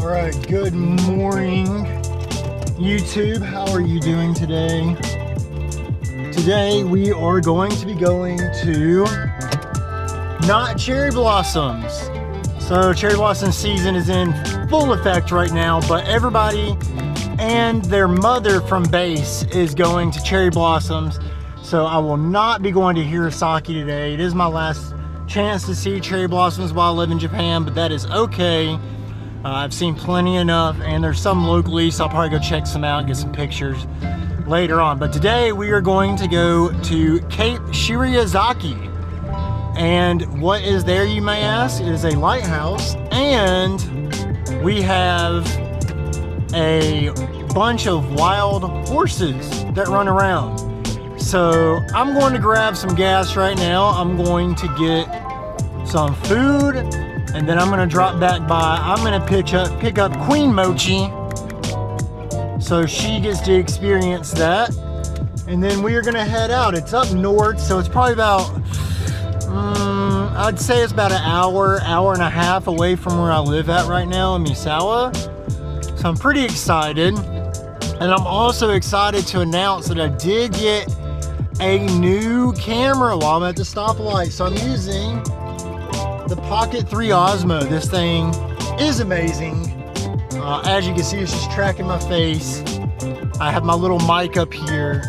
All right, good morning, YouTube. How are you doing today? Today we are going to be going to not cherry blossoms. So cherry blossom season is in full effect right now, but everybody and their mother from base is going to cherry blossoms. So I will not be going to Hirosaki today. It is my last chance to see cherry blossoms while I live in Japan, but that is okay. I've seen plenty enough, and there's some locally, so I'll probably go check some out and get some pictures later on. But today we are going to go to Cape Shiriyazaki. And what is there, you may ask? It is a lighthouse, and we have a bunch of wild horses that run around. So I'm going to grab some gas right now. I'm going to get some food, and then I'm going to drop back by. I'm going to pick up Queen Mochi, so she gets to experience that. And then we are going to head out. It's up north, so it's probably about, I'd say it's about an hour and a half away from where I live at right now in Misawa. So I'm pretty excited. And I'm also excited to announce that I did get a new camera while I'm at the stoplight. So I'm using the Pocket 3 Osmo. This thing is amazing. As you can see, it's just tracking my face. I have my little mic up here.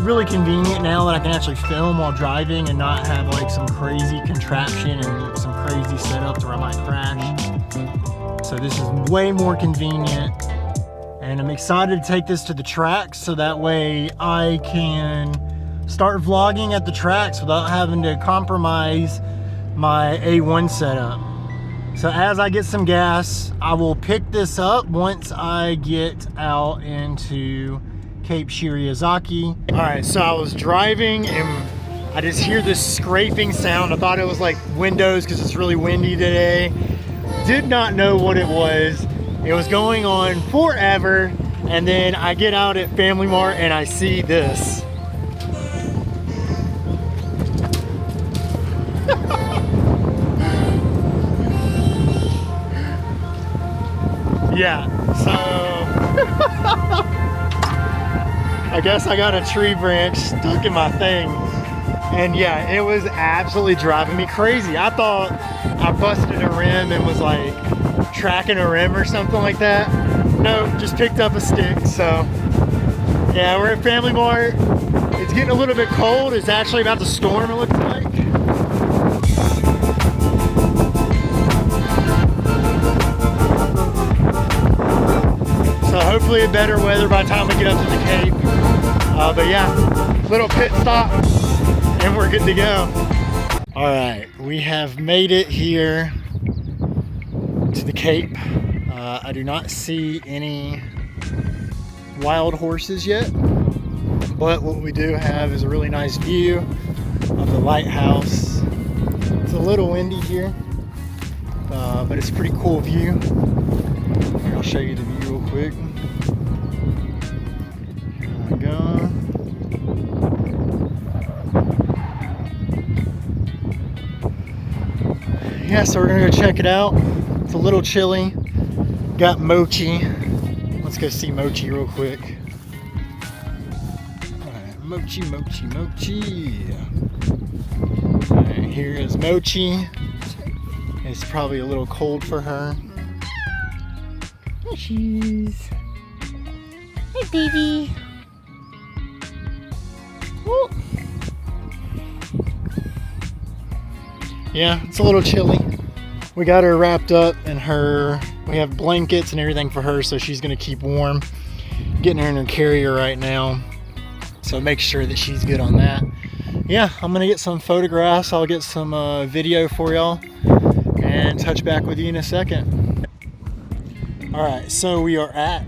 Really convenient now that I can actually film while driving and not have like some crazy contraption and some crazy setup to where I might crash. So this is way more convenient. And I'm excited to take this to the tracks so that way I can start vlogging at the tracks without having to compromise my A1 setup. So as I get some gas, I will pick this up once I get out into Cape Shiriyazaki. All right, so I was driving and I just hear this scraping sound. I thought it was like windows because it's really windy today. Did not know what it was. It was going on forever, and then I get out at Family Mart and I see this. Yeah, so I guess I got a tree branch stuck in my thing, and yeah, it was absolutely driving me crazy. I thought I busted a rim and was like tracking a rim or something like that. No, just picked up a stick. So yeah, we're at Family Mart. It's getting a little bit cold. It's actually about to storm, it looks like. So hopefully better weather by the time we get up to the Cape. But yeah, little pit stop and we're good to go. All right, we have made it here to the Cape. I do not see any wild horses yet, but what we do have is a really nice view of the lighthouse. It's a little windy here, but it's a pretty cool view. Here, I'll show you the view real quick. Here we go. Yeah, so we're gonna go check it out. It's a little chilly. Got Mochi. Let's go see Mochi real quick. Alright, Mochi, Mochi, Mochi. Alright, here is Mochi. It's probably a little cold for her. Here she is. Hey, baby. Woo. Yeah, it's a little chilly. We got her wrapped up in we have blankets and everything for her, so she's gonna keep warm. Getting her in her carrier right now, so make sure that she's good on that. Yeah, I'm gonna get some photographs. I'll get some video for y'all and touch back with you in a second. All right, so we are at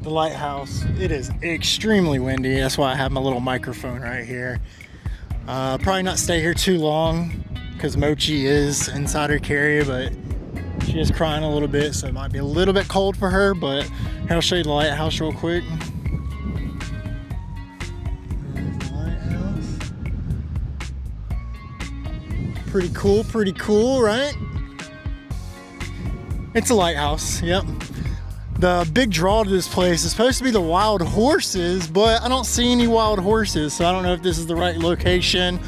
the lighthouse. It is extremely windy. That's why I have my little microphone right here. Probably not stay here too long because Mochi is inside her carrier, but she is crying a little bit, so it might be a little bit cold for her, but here, I'll show you the lighthouse real quick. There's the lighthouse. Pretty cool, right? It's a lighthouse, yep. The big draw to this place is supposed to be the wild horses, but I don't see any wild horses, so I don't know if this is the right location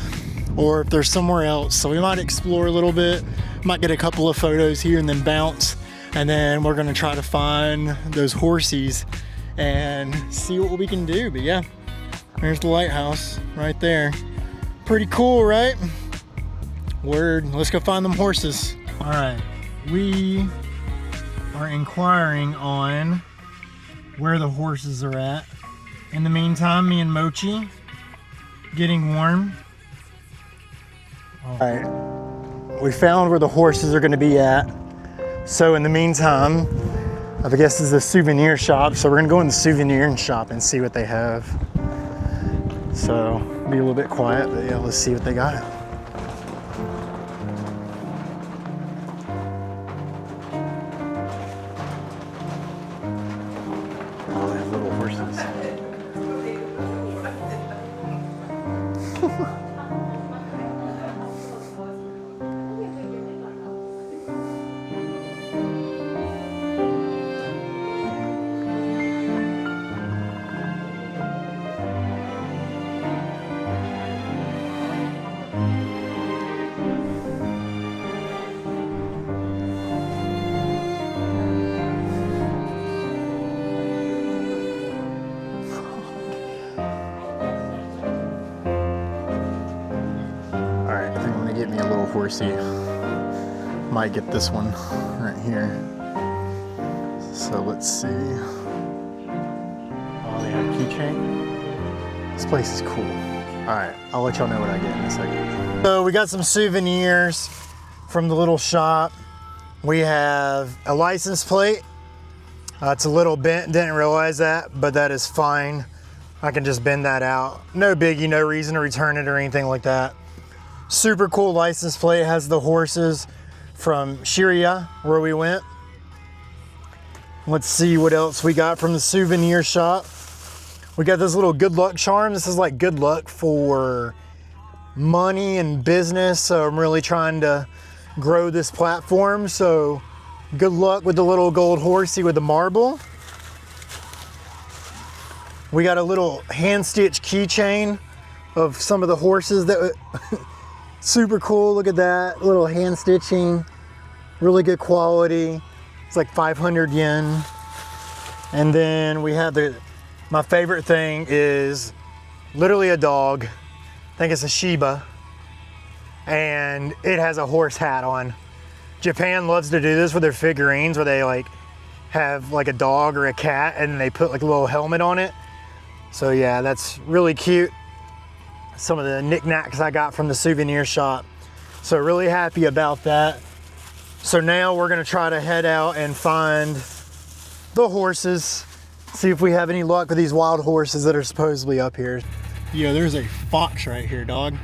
or if there's somewhere else. So we might explore a little bit, might get a couple of photos here and then bounce, and then we're gonna try to find those horsies and see what we can do. But yeah, there's the lighthouse right there. Pretty cool, right? Word, let's go find them horses. All right, we are inquiring on where the horses are at. In the meantime, me and Mochi getting warm. All right, we found where the horses are gonna be at. So in the meantime, I guess this is a souvenir shop. So we're gonna go in the souvenir shop and see what they have. So be a little bit quiet, but yeah, let's see what they got. Oh, they have little horses. Get me a little horsey. Might get this one right here. So let's see. Oh, they have a keychain. This place is cool. All right, I'll let y'all know what I get in a second. So we got some souvenirs from the little shop. We have a license plate. It's a little bent, didn't realize that, but that is fine. I can just bend that out. No biggie, no reason to return it or anything like that. Super cool license plate. It has the horses from Shiriya, where we went. Let's see what else we got from the souvenir shop. We got this little good luck charm. This is like good luck for money and business. So I'm really trying to grow this platform. So good luck with the little gold horsey with the marble. We got a little hand stitched keychain of some of the horses that super cool. Look at that little hand stitching, really good quality. It's like 500 yen. And then we have my favorite thing is literally a dog. I think it's a Shiba, and it has a horse hat on. Japan loves to do this with their figurines, where they like have like a dog or a cat and they put like a little helmet on it. So yeah, that's really cute. Some of the knickknacks I got from the souvenir shop. So really happy about that. So now we're gonna try to head out and find the horses, see if we have any luck with these wild horses that are supposedly up here. Yo, there's a fox right here, dog.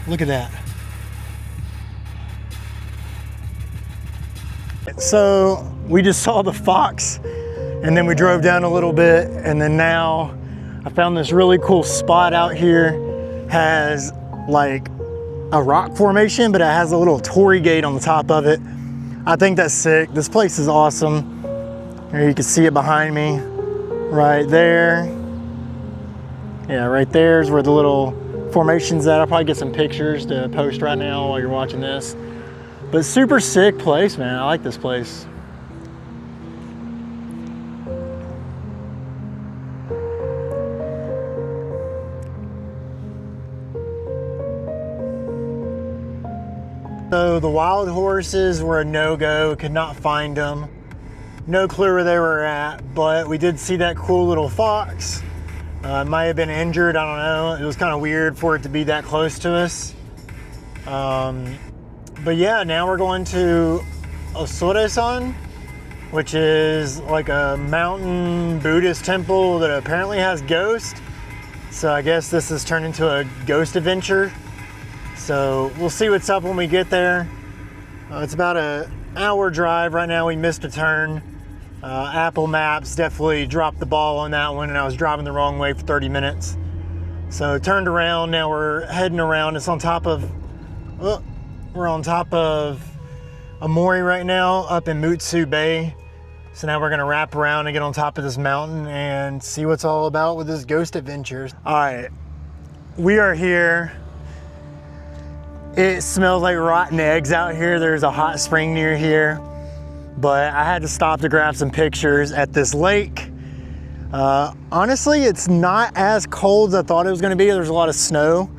Look at that. So we just saw the fox and then we drove down a little bit, and then now I found this really cool spot out here. Has like a rock formation, but it has a little torii gate on the top of it. I think that's sick. This place is awesome. Here you can see it behind me, right there. Yeah, right there is where the little formation's at. I'll probably get some pictures to post right now while you're watching this. But super sick place, man. I like this place. So the wild horses were a no-go, could not find them. No clue where they were at, but we did see that cool little fox. Might have been injured, I don't know. It was kind of weird for it to be that close to us. But yeah, now we're going to Osore-san, which is like a mountain Buddhist temple that apparently has ghosts. So I guess this has turned into a ghost adventure. So we'll see what's up when we get there. It's about an hour drive right now. We missed a turn. Apple Maps definitely dropped the ball on that one, and I was driving the wrong way for 30 minutes. So turned around, now we're heading around. It's on top of, we're on top of Aomori right now up in Mutsu Bay. So now we're gonna wrap around and get on top of this mountain and see what's all about with this ghost adventures. All right, we are here. It smells like rotten eggs out here. There's a hot spring near here, but I had to stop to grab some pictures at this lake. Honestly, it's not as cold as I thought it was gonna be. There's a lot of snow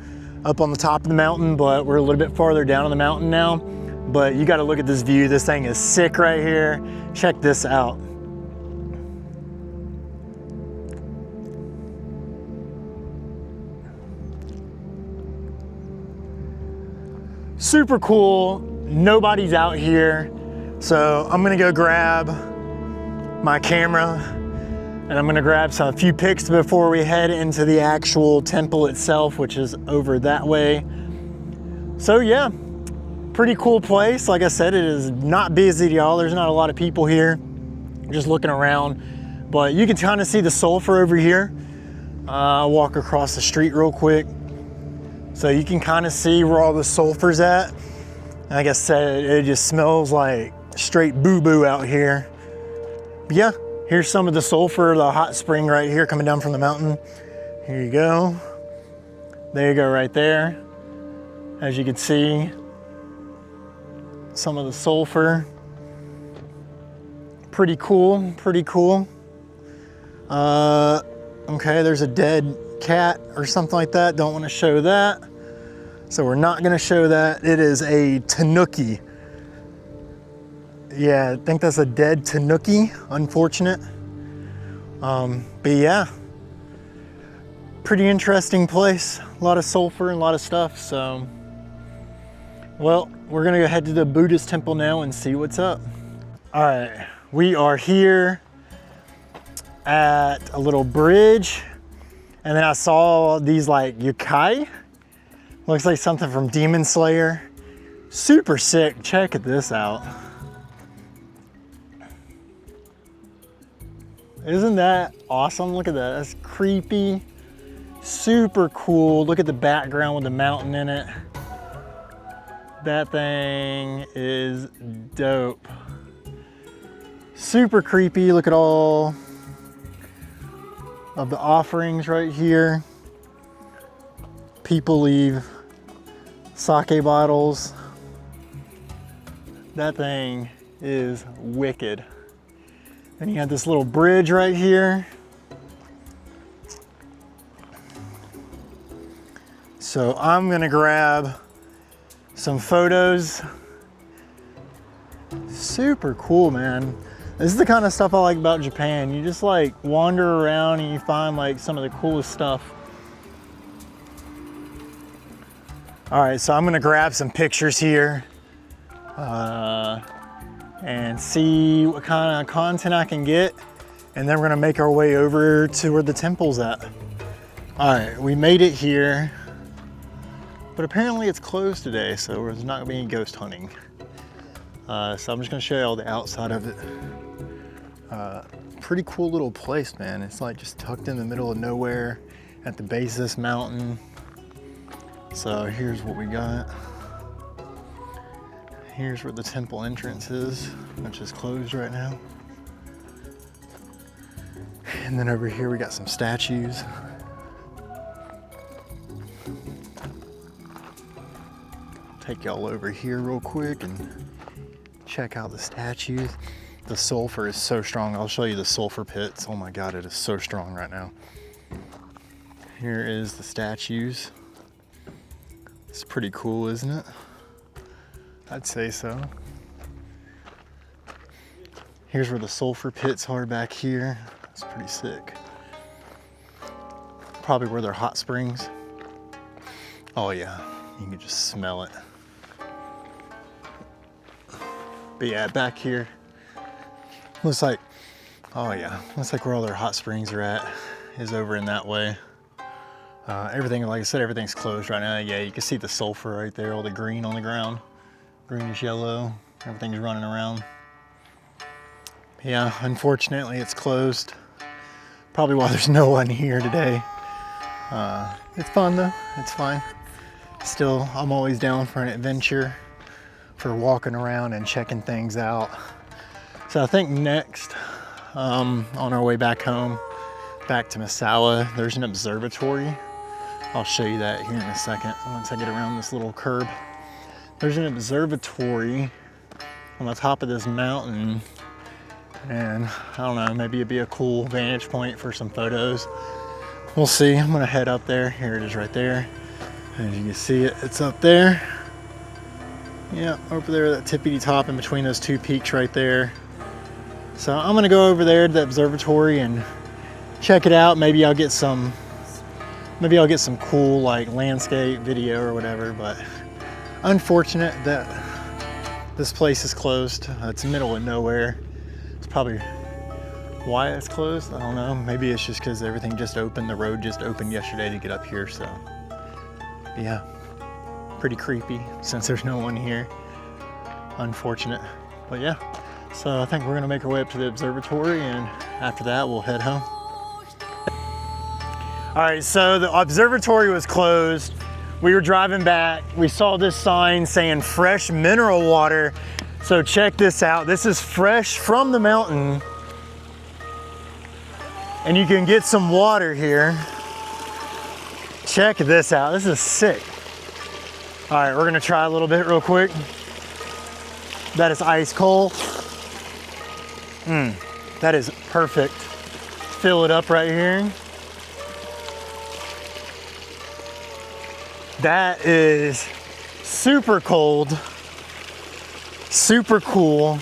up on the top of the mountain, but we're a little bit farther down on the mountain now. But you gotta look at this view. This thing is sick right here. Check this out. Super cool. Nobody's out here. So I'm gonna go grab my camera and I'm gonna grab a few pics before we head into the actual temple itself, which is over that way. So yeah, pretty cool place. Like I said, it is not busy, y'all. There's not a lot of people here. Just looking around, but you can kind of see the sulfur over here. I'll walk across the street real quick. So you can kind of see where all the sulfur's at. Like I said, it just smells like straight boo-boo out here. But yeah, here's some of the sulfur, the hot spring right here coming down from the mountain. Here you go. There you go right there. As you can see, some of the sulfur. Pretty cool, pretty cool. Okay, there's a dead cat or something like that. Don't want to show that. So we're not going to show that. It is a tanuki. Yeah, I think that's a dead tanuki. Unfortunate. But yeah, pretty interesting place. A lot of sulfur and a lot of stuff. So, well, we're going to go head to the Buddhist temple now and see what's up. All right, we are here at a little bridge. And then I saw these like yokai. Looks like something from Demon Slayer. Super sick. Check this out. Isn't that awesome? Look at that. That's creepy. Super cool. Look at the background with the mountain in it. That thing is dope. Super creepy. Look at all of the offerings right here. People leave sake bottles. That thing is wicked. Then you have this little bridge right here. So I'm gonna grab some photos. Super cool, man. This is the kind of stuff I like about Japan. You just like wander around and you find like some of the coolest stuff. All right, so I'm gonna grab some pictures here and see what kind of content I can get. And then we're gonna make our way over to where the temple's at. All right, we made it here, but apparently it's closed today, so there's not gonna be any ghost hunting. So I'm just gonna show you all the outside of it. Pretty cool little place, man. It's like just tucked in the middle of nowhere at the base of this mountain. So here's what we got. Here's where the temple entrance is, which is closed right now. And then over here we got some statues. Take y'all over here real quick and check out the statues. The sulfur is so strong. I'll show you the sulfur pits. Oh my God, it is so strong right now. Here is the statues. It's pretty cool, isn't it? I'd say so. Here's where the sulfur pits are back here. It's pretty sick. Probably where they're hot springs. Oh yeah, you can just smell it. But yeah, back here, looks like, oh yeah, looks like where all their hot springs are at is over in that way. Everything, like I said, everything's closed right now. Yeah, you can see the sulfur right there, all the green on the ground. Greenish yellow, everything's running around. Yeah, unfortunately it's closed. Probably why there's no one here today. It's fun though, it's fine. Still, I'm always down for an adventure for walking around and checking things out. So I think next, on our way back home, back to Misawa, there's an observatory. I'll show you that here in a second once I get around this little curb. There's an observatory on the top of this mountain, and I don't know, maybe it'd be a cool vantage point for some photos. We'll see. I'm gonna head up there. Here it is right there. As you can see it, it's up there. Yeah, over there, that tippity top in between those two peaks right there. So I'm gonna go over there to the observatory and check it out. Maybe I'll get some cool like landscape video or whatever, but unfortunate that this place is closed. It's the middle of nowhere. It's probably why it's closed. I don't know. Maybe it's just because everything just opened. The road just opened yesterday to get up here. So yeah, pretty creepy since there's no one here. Unfortunate, but yeah. So I think we're gonna make our way up to the observatory, and after that we'll head home. All right, so the observatory was closed. We were driving back. We saw this sign saying fresh mineral water. So check this out. This is fresh from the mountain. And you can get some water here. Check this out. This is sick. All right, we're gonna try a little bit real quick. That is ice cold. That is perfect. Fill it up right here. That is super cold, super cool.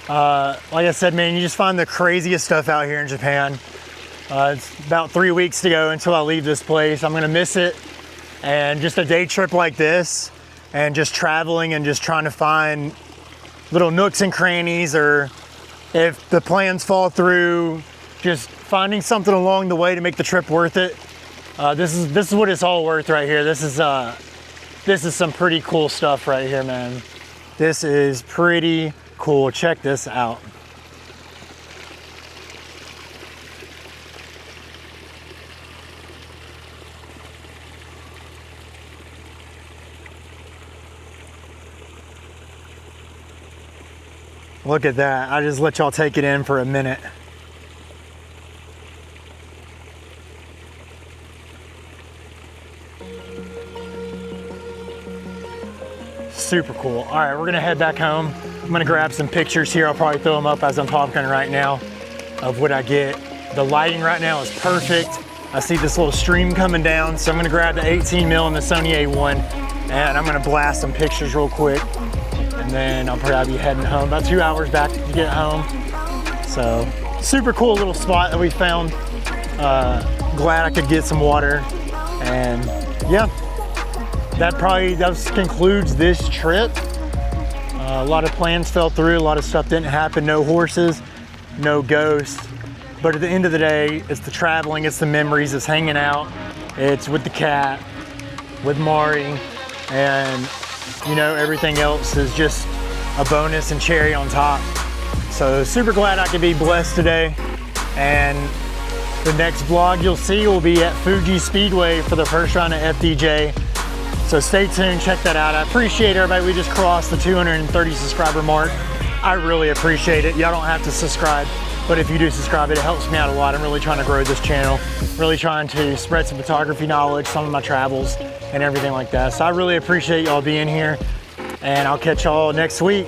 Like I said, man, you just find the craziest stuff out here in Japan. It's about 3 weeks to go until I leave this place. I'm gonna miss it. And just a day trip like this and just traveling and just trying to find little nooks and crannies, or if the plans fall through, just finding something along the way to make the trip worth it. This is what it's all worth right here. This is some pretty cool stuff right here, man. This is pretty cool. Check this out. Look at that. I just let y'all take it in for a minute. Super cool. All right, we're gonna head back home. I'm gonna grab some pictures here. I'll probably throw them up as I'm talking right now of what I get. The lighting right now is perfect. I see this little stream coming down, so I'm gonna grab the 18 mil and the Sony A1, and I'm gonna blast some pictures real quick. And then I'll probably be heading home. About 2 hours back to get home. So super cool little spot that we found. Glad I could get some water. And yeah, that concludes this trip. A lot of plans fell through. A lot of stuff didn't happen. No horses, no ghosts. But at the end of the day, it's the traveling, it's the memories, it's hanging out. It's with the cat, with Mari, and you know, everything else is just a bonus and cherry on top. So super glad I could be blessed today. And the next vlog you'll see will be at Fuji Speedway for the first round of FDJ. So stay tuned, check that out. I appreciate everybody. We just crossed the 230 subscriber mark. I really appreciate it. Y'all don't have to subscribe, but if you do subscribe, it helps me out a lot. I'm really trying to grow this channel, really trying to spread some photography knowledge, some of my travels and everything like that. So I really appreciate y'all being here, and I'll catch y'all next week.